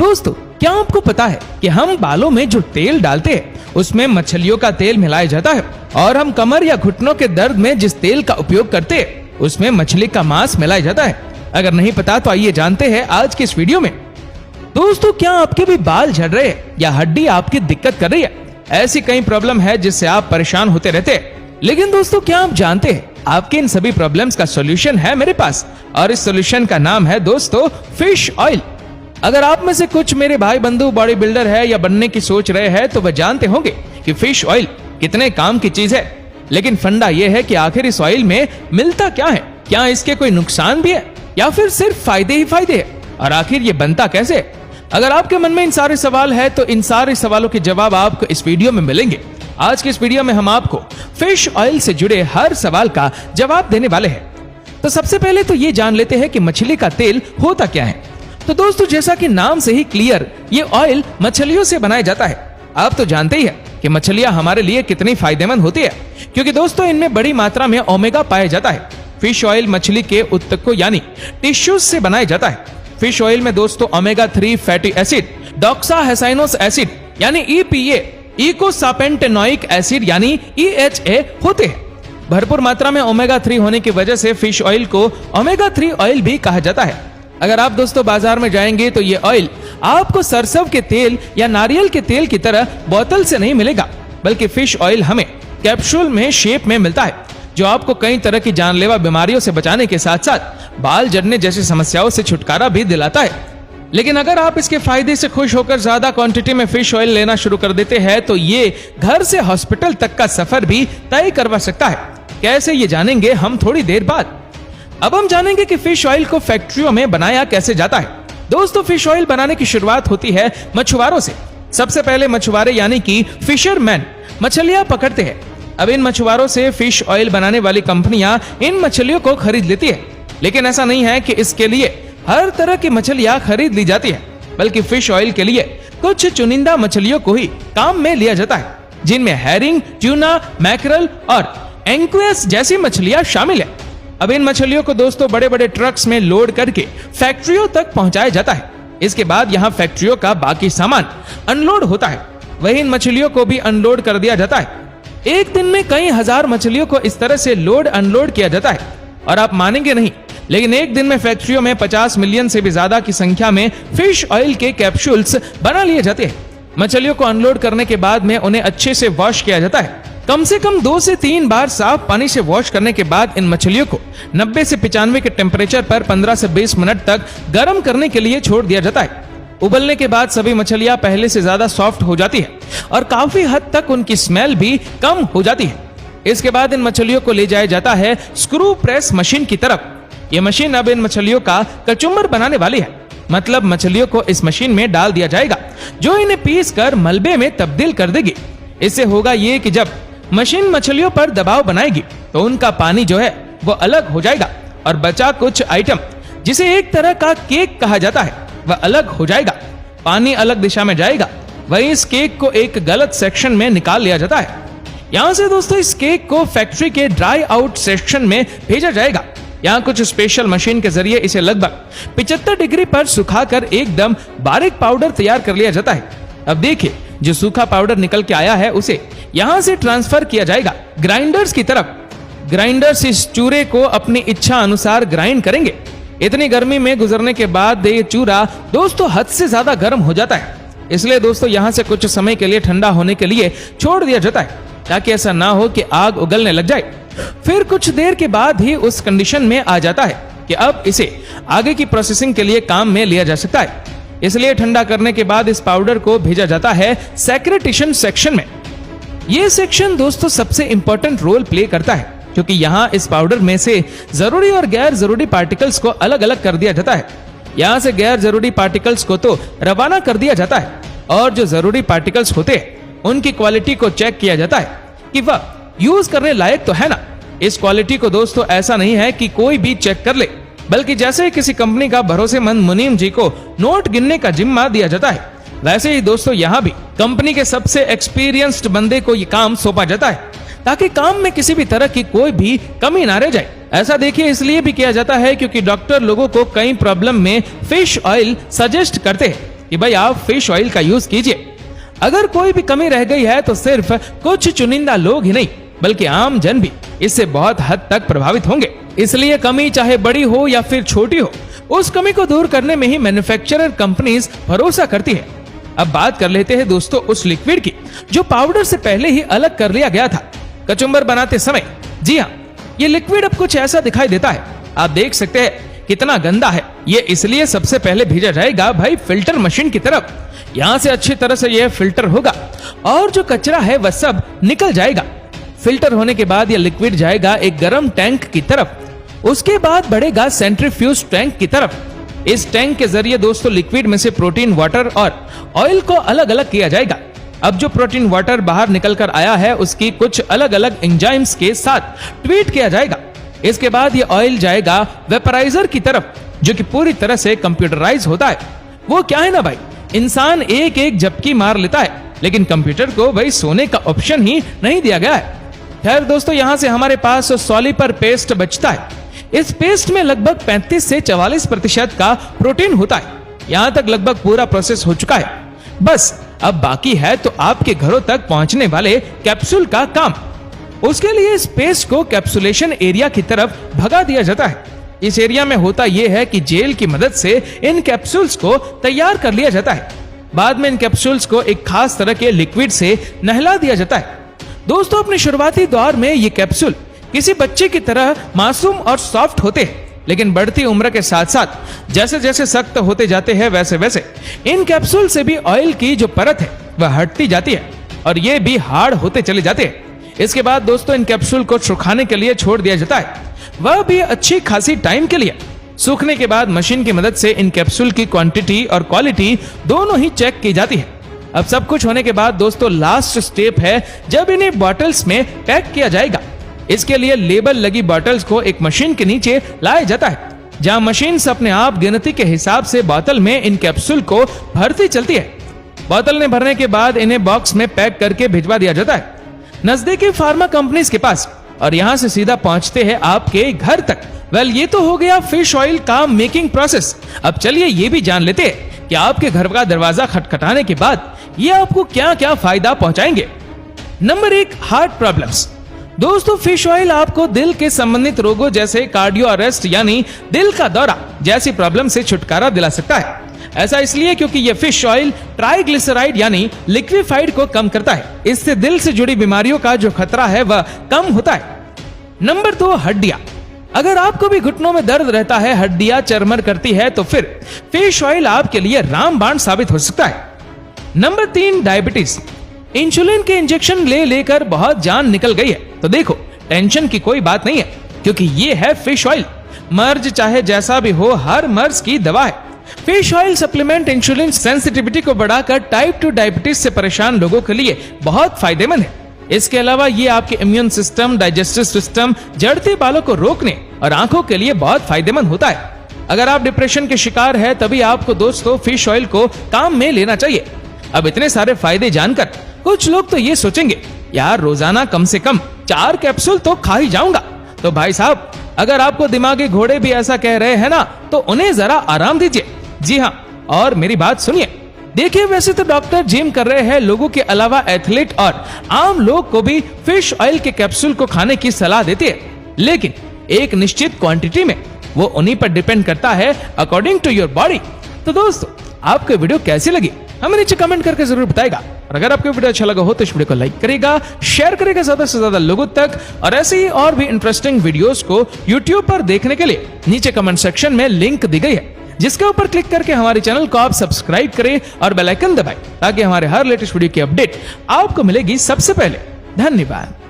दोस्तों, क्या आपको पता है कि हम बालों में जो तेल डालते हैं उसमें मछलियों का तेल मिलाया जाता है, और हम कमर या घुटनों के दर्द में जिस तेल का उपयोग करते हैं उसमें मछली का मांस मिलाया जाता है। अगर नहीं पता तो आइए जानते हैं आज की इस वीडियो में। दोस्तों, क्या आपके भी बाल झड़ रहे हैं या हड्डी आपकी दिक्कत कर रही है? ऐसी कई प्रॉब्लम है जिससे आप परेशान होते रहते हैं। लेकिन दोस्तों, क्या आप जानते हैं आपके इन सभी प्रॉब्लम्स का सॉल्यूशन है मेरे पास, और इस सॉल्यूशन का नाम है दोस्तों फिश ऑयल। अगर आप में से कुछ मेरे भाई बंधु बॉडी बिल्डर है या बनने की सोच रहे हैं तो वह जानते होंगे कि फिश ऑयल कितने काम की चीज है। लेकिन फंडा यह है कि आखिर इस ऑयल में मिलता क्या है, क्या इसके कोई नुकसान भी है या फिर सिर्फ फायदे ही फायदे है, और आखिर ये बनता कैसे है? अगर आपके मन में इन सारे सवाल है तो इन सारे सवालों के जवाब आपको इस वीडियो में मिलेंगे। आज की इस वीडियो में हम आपको फिश ऑयल से जुड़े हर सवाल का जवाब देने वाले हैं। तो सबसे पहले तो ये जान लेते हैं कि मछली का तेल होता क्या है। तो दोस्तों, जैसा कि नाम से ही क्लियर, ये ऑयल मछलियों से बनाया जाता है। आप तो जानते ही हैं कि मछलियां हमारे लिए कितनी फायदेमंद होती है, क्योंकि दोस्तों इनमें बड़ी मात्रा में ओमेगा पाया जाता है। फिश ऑयल मछली के उत्तकों यानी टिश्यूज से बनाया जाता है। फिश ऑयल में दोस्तों ओमेगा 3 फैटी एसिड, डॉक्साहेसाइनोस एसिड यानी EPA, ईकोसापेंटेनोइक एसिड यानी EHA होते हैं। भरपूर मात्रा में ओमेगा 3 होने की वजह से फिश ऑयल को ओमेगा 3 ऑयल भी कहा जाता है। अगर आप दोस्तों बाजार में जाएंगे तो ये ऑयल आपको सरसों के तेल या नारियल के तेल की तरह बोतल से नहीं मिलेगा, बल्कि फिश ऑयल हमें कैप्सूल में शेप में मिलता है, जो आपको कई तरह की जानलेवा बीमारियों से बचाने के साथ साथ बाल झड़ने जैसी समस्याओं से छुटकारा भी दिलाता है। लेकिन अगर आप इसके फायदे से खुश होकर ज्यादा क्वांटिटी में फिश ऑयल लेना शुरू कर देते हैं तो ये घर से हॉस्पिटल तक का सफर भी तय करवा सकता है। कैसे, ये जानेंगे हम थोड़ी देर बाद। अब हम जानेंगे कि फिश ऑयल को फैक्ट्रियों में बनाया कैसे जाता है। दोस्तों, फिश ऑयल बनाने की शुरुआत होती है मछुआरों से। सबसे पहले मछुआरे यानी कि फिशरमैन मछलियां पकड़ते हैं। अब इन मछुआरों से फिश ऑयल बनाने वाली कंपनियां इन मछलियों को खरीद लेती है। लेकिन ऐसा नहीं है कि इसके लिए हर तरह की मछलियां खरीद ली जाती है, बल्कि फिश ऑयल के लिए कुछ चुनिंदा मछलियों को ही काम में लिया जाता है, जिनमें हैरिंग, ट्यूना, मैकरल और एंक्वेस जैसी मछलियां शामिल है। अब इन मछलियों को दोस्तों बड़े बड़े ट्रक्स में लोड करके फैक्ट्रियों तक पहुंचाया जाता है। इसके बाद यहाँ फैक्ट्रियों का बाकी सामान अनलोड होता है, वही इन मछलियों को भी अनलोड कर दिया जाता है। एक दिन में कई हजार मछलियों को इस तरह से लोड अनलोड किया जाता है। और आप मानेंगे नहीं, लेकिन एक दिन में फैक्ट्रियों में 50 मिलियन से भी ज्यादा की संख्या में फिश ऑयल के कैप्सूल्स बना लिए जाते हैं। मछलियों को अनलोड करने के बाद में उन्हें अच्छे से वॉश किया जाता है। कम से कम 2 से 3 बार साफ पानी से वॉश करने के बाद इन मछलियों को 90 से 95 के टेम्परेचर पर 15 से 20 मिनट तक गर्म करने के लिए छोड़ दिया जाता है। उबलने के बाद सभी मछलियां पहले से ज्यादा सॉफ्ट हो जाती है और काफी हद तक उनकी स्मेल भी कम हो जाती है। इसके बाद इन मछलियों को ले जाया जाता है स्क्रू प्रेस मशीन की तरफ। ये मशीन अब इन मछलियों का कचुम्बर बनाने वाली है। मतलब मछलियों को इस मशीन में डाल दिया जाएगा, जो इन्हें पीस कर मलबे में तब्दील कर देगी। इससे होगा ये कि जब मशीन मछलियों पर दबाव बनाएगी तो उनका पानी जो है वो अलग हो जाएगा, और बचा कुछ आइटम जिसे एक तरह का केक कहा जाता है वह अलग हो जाएगा। पानी अलग दिशा में जाएगा, वही इस केक को एक गलत सेक्शन में निकाल लिया जाता है। यहाँ से दोस्तों इस केक को फैक्ट्री के ड्राई आउट सेक्शन में भेजा जाएगा। यहाँ कुछ स्पेशल मशीन के जरिए इसे लगभग 75 डिग्री पर सुखाकर एकदम बारीक पाउडर तैयार कर लिया जाता है। अब देखिए, जो सूखा पाउडर निकल के आया है उसे यहाँ से ट्रांसफर किया जाएगा ग्राइंडर्स की तरफ। ग्राइंडर्स इस चूरे को अपनी इच्छा अनुसार ग्राइंड करेंगे। इतनी गर्मी में गुजरने के बाद ये चूरा दोस्तों हद से ज्यादा गर्म हो जाता है, इसलिए दोस्तों यहाँ से कुछ समय के लिए ठंडा होने के लिए छोड़ दिया जाता है, ताकि ऐसा ना हो कि आग उगलने लग जाए। फिर कुछ देर के बाद ही उस कंडीशन में आ जाता है कि अब इसे आगे की प्रोसेसिंग के लिए काम में लिया जा सकता है। इसलिए ठंडा करने के बाद इस पाउडर को भेजा जाता है सेक्रेटेशन सेक्शन में। यह सेक्शन दोस्तों सबसे इंपॉर्टेंट रोल प्ले करता है, क्योंकि यहाँ इस पाउडर में से जरूरी और गैर जरूरी पार्टिकल्स को अलग अलग कर दिया जाता है। यहाँ से गैर जरूरी पार्टिकल्स को तो रवाना कर दिया जाता है, और जो जरूरी पार्टिकल्स होते हैं उनकी क्वालिटी को चेक किया जाता है कि वह यूज करने लायक तो है ना। इस क्वालिटी को दोस्तों ऐसा नहीं है कि कोई भी चेक कर ले, बल्कि जैसे किसी कंपनी का भरोसेमंद मुनीम जी को नोट गिनने का जिम्मा दिया जाता है, वैसे ही दोस्तों यहाँ भी कंपनी के सबसे एक्सपीरियंस्ड बंदे को ये काम सौंपा जाता है, ताकि काम में किसी भी तरह की कोई भी कमी ना रह जाए। ऐसा देखिए इसलिए भी किया जाता है क्योंकि डॉक्टर लोगों को कई प्रॉब्लम में फिश ऑयल सजेस्ट करते हैं, कि भाई आप फिश ऑयल का यूज कीजिए। अगर कोई भी कमी रह गई है तो सिर्फ कुछ चुनिंदा लोग ही नहीं बल्कि आम जन भी इससे बहुत हद तक प्रभावित होंगे। इसलिए कमी चाहे बड़ी हो या फिर छोटी हो, उस कमी को दूर करने में ही मैन्युफैक्चरर कंपनीज भरोसा करती है। अब बात कर लेते हैं दोस्तों उस लिक्विड की जो पाउडर से पहले ही अलग कर लिया गया था कचुम्बर बनाते समय। जी हाँ, ये लिक्विड अब कुछ ऐसा दिखाई देता है। आप देख सकते हैं कितना गंदा है। ये इसलिए सबसे पहले भेजा जाएगा भाई फिल्टर मशीन की तरफ। यहाँ से अच्छी तरह से यह फिल्टर होगा और जो कचरा है वह सब निकल जाएगा। फिल्टर होने के बाद यह लिक्विड जाएगा एक गर्म टैंक की तरफ, उसके बाद बढ़ेगा सेंट्रीफ्यूज टैंक की तरफ। इस टैंक के जरिए दोस्तों लिक्विड में से प्रोटीन, वाटर और ऑयल को अलग अलग किया जाएगा। अब जो प्रोटीन वाटर बाहर निकल कर आया है उसकी कुछ अलग अलग एंजाइम्स के साथ ट्रीट किया जाएगा। इसके बाद ये ऑयल जाएगा वेपराइजर की तरफ जो कि पूरी तरह से कंप्यूटराइज होता है। वो क्या है ना भाई, इंसान एक एक झपकी मार लेता है लेकिन कंप्यूटर को भाई सोने का ऑप्शन ही नहीं दिया गया है। खैर दोस्तों, यहाँ से हमारे पास सॉलिपर पेस्ट बचता है। इस पेस्ट में लगभग 35 से 44% का प्रोटीन होता है। यहाँ तक लगभग पूरा प्रोसेस हो चुका है। बस अब बाकी है तो आपके घरों तक पहुंचने वाले कैप्सूल का काम। उसके लिए इस पेस्ट को कैप्सुलेशन एरिया की तरफ भगा दिया जाता है। इस एरिया में होता यह है कि जेल की मदद से इन कैप्सूल्स को तैयार कर लिया जाता है। बाद में इन कैप्सूल्स को एक खास तरह के लिक्विड से नहला दिया जाता है। दोस्तों, अपने शुरुआती दौर में ये कैप्सूल किसी बच्चे की तरह मासूम और सॉफ्ट होते हैं, लेकिन बढ़ती उम्र के साथ साथ जैसे जैसे सख्त होते जाते हैं वैसे वैसे इन कैप्सूल से भी ऑयल की जो परत है वह हटती जाती है और ये भी हार्ड होते चले जाते हैं। इसके बाद दोस्तों इन कैप्सूल को सुखाने के लिए छोड़ दिया जाता है, वह भी अच्छी खासी टाइम के लिए। सूखने के बाद मशीन की मदद से इन कैप्सूल की क्वांटिटी और क्वालिटी दोनों ही चेक की जाती है। अब सब कुछ होने के बाद दोस्तों लास्ट स्टेप है जब इन्हें बॉटल्स में पैक किया जाएगा। इसके लिए लेबल लगी बॉटल्स को एक मशीन के नीचे लाया जाता है, जहां मशीन से अपने आप गिनती के हिसाब से बोतल में इन कैप्सूल को भरती चलती है। बोतल में भरने के बाद इन्हें बॉक्स में पैक करके भिजवा दिया जाता है नजदीकी फार्मा कंपनीज के पास और यहां से सीधा पहुंचते हैं आपके घर तक। वेल, ये तो हो गया फिश ऑयल का मेकिंग प्रोसेस। अब चलिए ये भी जान लेते हैं कि आपके घर का दरवाजा खटखटाने के बाद ये आपको क्या क्या फायदा पहुंचाएंगे। Number 1, heart problems. दोस्तों, फिश ऑयल आपको दिल के संबंधित रोगों जैसे कार्डियो अरेस्ट यानी दिल का दौरा जैसी प्रॉब्लम से छुटकारा दिला सकता है। ऐसा इसलिए क्योंकि यह फिश ऑयल ट्राइग्लिसराइड यानी लिक्विफाइड को कम करता है। इससे दिल से जुड़ी बीमारियों का जो खतरा है वह कम होता है। नंबर 2, हड्डियां। अगर आपको भी घुटनों में दर्द रहता है, हड्डियां चरमर करती है, तो फिर फिश ऑयल आपके लिए रामबाण साबित हो सकता है। Number 3, diabetes. इंसुलिन के इंजेक्शन ले लेकर बहुत जान निकल गई है, तो देखो टेंशन की कोई बात नहीं है क्योंकि ये है फिश ऑयल। मर्ज चाहे जैसा भी हो, हर मर्ज की दवा है। Fish oil supplement insulin sensitivity को बढ़ाकर टाइप 2 डायबिटीज से परेशान लोगों के लिए बहुत फायदेमंद है। इसके अलावा ये आपके इम्यून सिस्टम, डाइजेस्टिव सिस्टम, झड़ते बालों को रोकने और आंखों के लिए बहुत फायदेमंद होता है। अगर आप डिप्रेशन के शिकार है तभी आपको दोस्तों फिश ऑयल को काम में लेना चाहिए। अब इतने सारे फायदे जानकर कुछ लोग तो ये सोचेंगे, यार रोजाना कम से कम 4 कैप्सूल तो खा ही जाऊंगा। तो भाई साहब, अगर आपको दिमागी घोड़े भी ऐसा कह रहे हैं ना, तो उन्हें जरा आराम दीजिए। जी हाँ, और मेरी बात सुनिए। देखिए, वैसे तो डॉक्टर जिम कर रहे हैं लोगों के अलावा एथलीट और आम लोग को भी फिश ऑयल के कैप्सूल को खाने की सलाह देते हैं, लेकिन एक निश्चित क्वांटिटी में। वो उन्हीं पर डिपेंड करता है अकॉर्डिंग टू योर बॉडी। तो दोस्तों, आपको वीडियो कैसी लगी हमें नीचे कमेंट करके जरूर बताएगा। और अगर आपको वीडियो अच्छा लगा हो तो इस वीडियो को लाइक करेगा, शेयर करेगा ज्यादा से ज्यादा लोगों तक। और ऐसे ही और भी इंटरेस्टिंग वीडियोस को YouTube पर देखने के लिए नीचे कमेंट सेक्शन में लिंक दी गई है, जिसके ऊपर क्लिक करके हमारे चैनल को आप सब्सक्राइब करें और बेल आइकन दबाएं ताकि हमारे हर लेटेस्ट वीडियो की अपडेट आपको मिलेगी सबसे पहले। धन्यवाद।